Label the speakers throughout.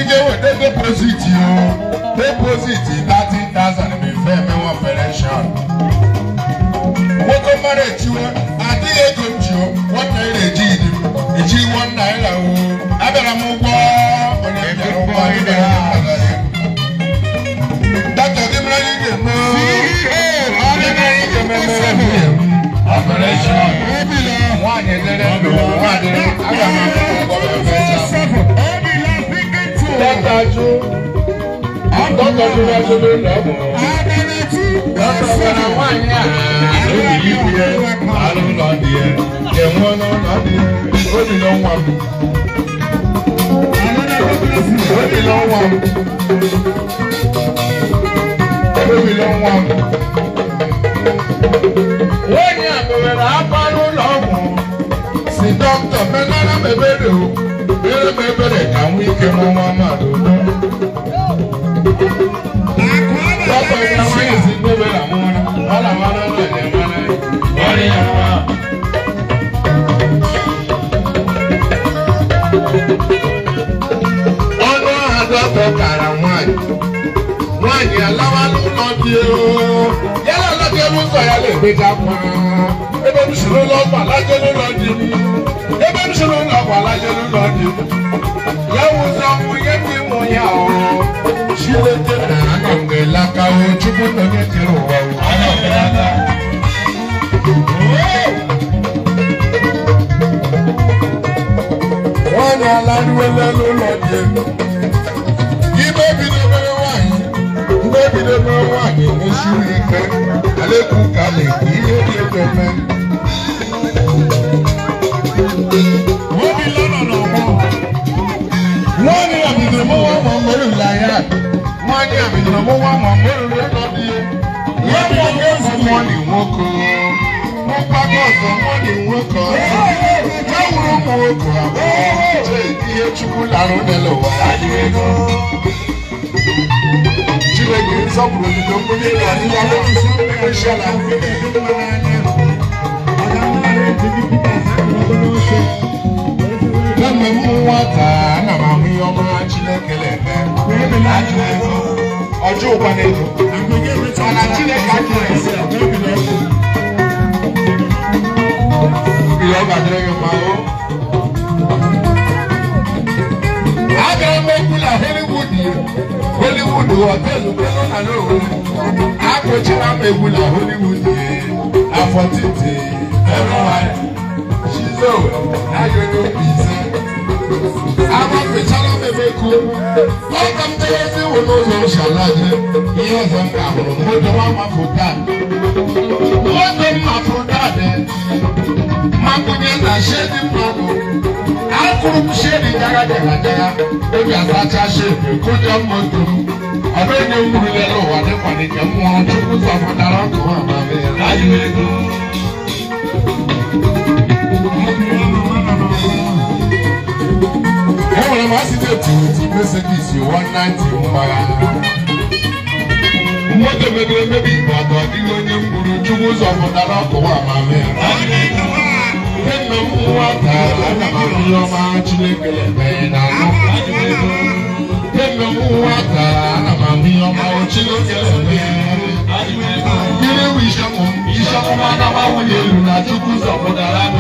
Speaker 1: ike weta deposit yo. Deposit 30,000 before me operation. What marriage you adi ego njo what na eji di. Eji 1 naira o. Abara mu gbo onye bịara ụgbọ ide agare. Dr. Gimrani Gemo. Operation. One is there. Si doctor menana mebere o bere mebere ka nwe ike mo mama do doctor na nwe si mebere amona wala wala na le mana wali ya ono ha doctor kara nwanyị alawa n'ụlọ dị o yala la ke mu so ya le gbe ka pa ebe m soro lo pa la je lo di ebe m soro lo pa la je lo di ya wo so mu ye ti mo ya o shile te na aka nge la ka o chukwu no ke ti ro wa o ana o la ka wanya la duwe le lo di ibe bi no be wa yi ibe bi no wa yi ni shiri ike aleku kale ile ile to me Wani abidro mo wa mo mori laya. Wani abidro mo wa mo mori lo di. Ye mo ke mo money woko. Mo pa go so money woko. Ja wuro mo woko abo. Je iye chukwu laro de lo wa ajiwe go. Jiwe ke so buru di do mo ni lo ni la lo so me shala. Lẹ́nu mú wá tà á nà máa mú ọmọ Chinekele ẹ̀fẹ́. Ọjọ́ ìpanẹ́jọ. Ọ̀nà Chineke àjọ ẹ̀sẹ̀. Ìyá ọba dẹ́rẹ́ yóò máa wọ́. Agara mẹ́kúlà Hollywood hòtẹ́ẹ̀lì pẹ̀lú ọ̀nà lóòrùn. Akọ̀chí náà mẹ́kúlà Hollywood afọ̀tìtì ẹ̀rọ wa. Shizo, now you know peace. I'm a Pichana Mebeku. Welcome to everyone who knows Shalaje. Here's a camera. What do I want for that? What do I want for that? Makunya shady problem. I couldn't shady Jagada. If you are such a shady, could you want to? I don't know who they know what they want to want to put off on the rock. How you will do? Every master to messages you 190 Mara. What the maybe but the union would choose of the rock of my man. Then no water, and your march then no water, and your march you wish you shall not about you, not to put up on the land.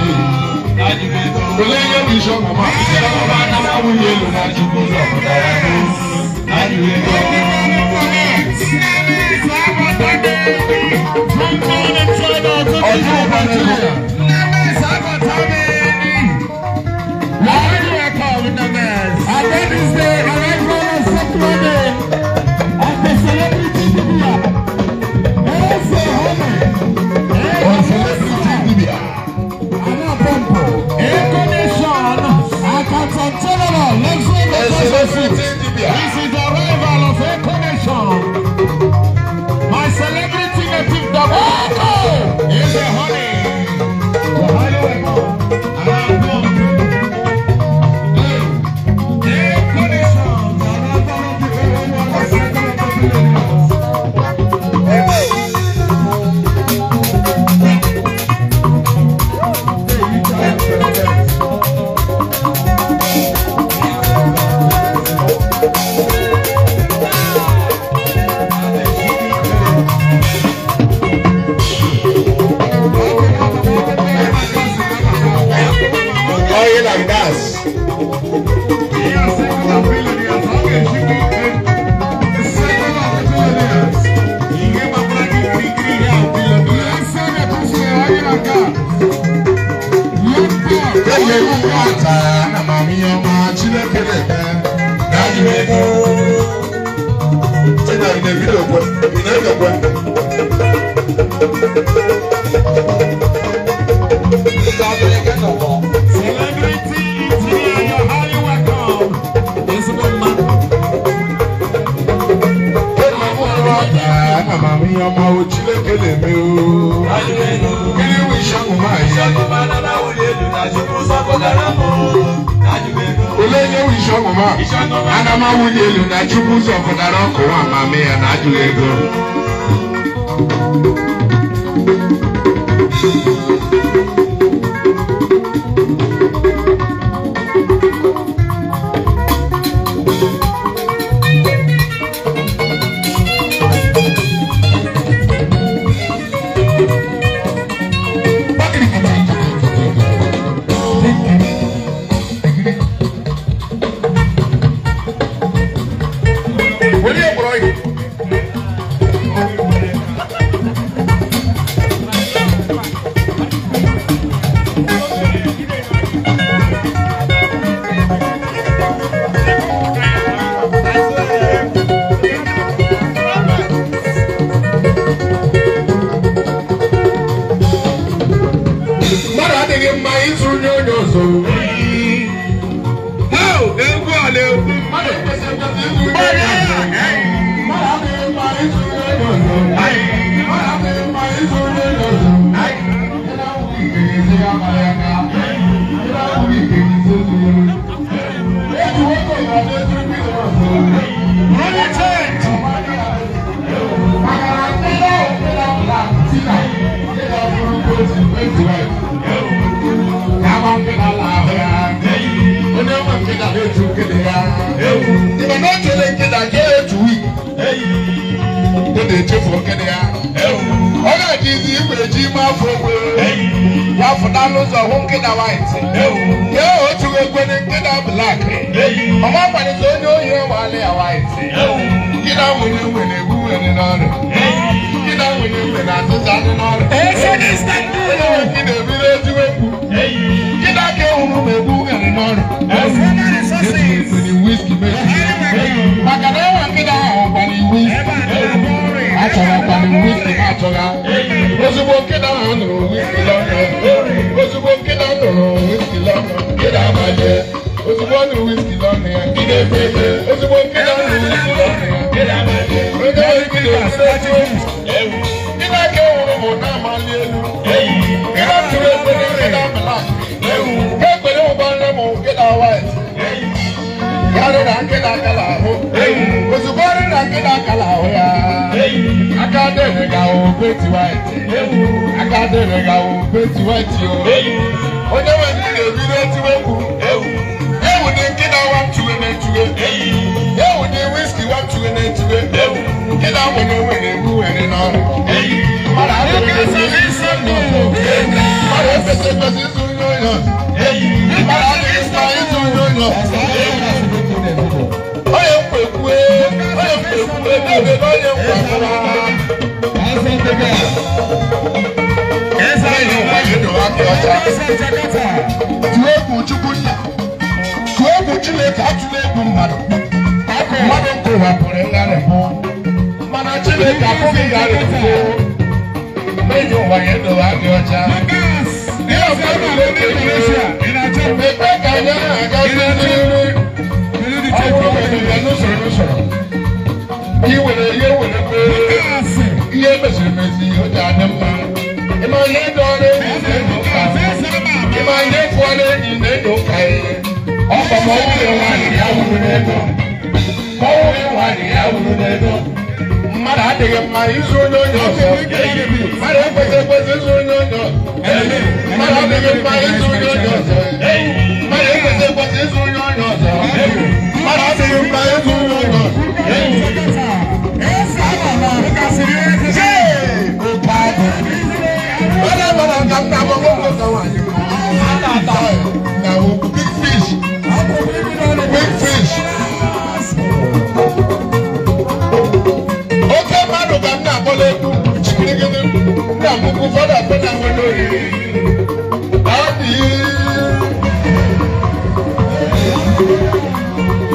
Speaker 1: Olóyè mi sọ̀rọ̀ máa ń ṣe ọmọ bá náà wọ́n wúlò lò náà ju kó sọ̀rọ̀ dáadáa. Láyé lọ. Ọdún ìbànújẹ́. Láàárín ẹ̀ka ọ̀run náà mẹ́rin. Àbẹ́bíṣe aláìsàn sọ́kúrọ́dẹ̀ ọ̀pẹ̀ celebrity Libya. Ẹ̀ẹ́sẹ̀ ọ̀mẹ̀. Celebrity Libya. This is the arrival of Econation. My celebrity native doctor.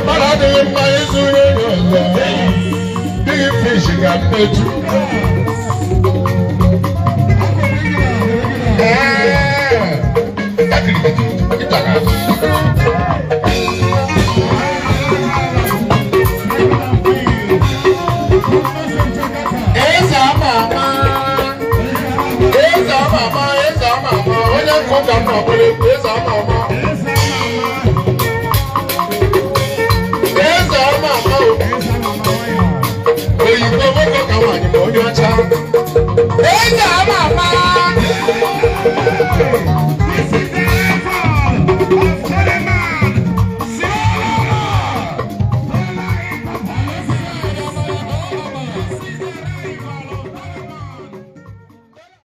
Speaker 1: Mother, mmeju. Oyinbo mọ́kọ́ kan wà ní mọ́ ọjọ́ ọ̀chá. Eza mama.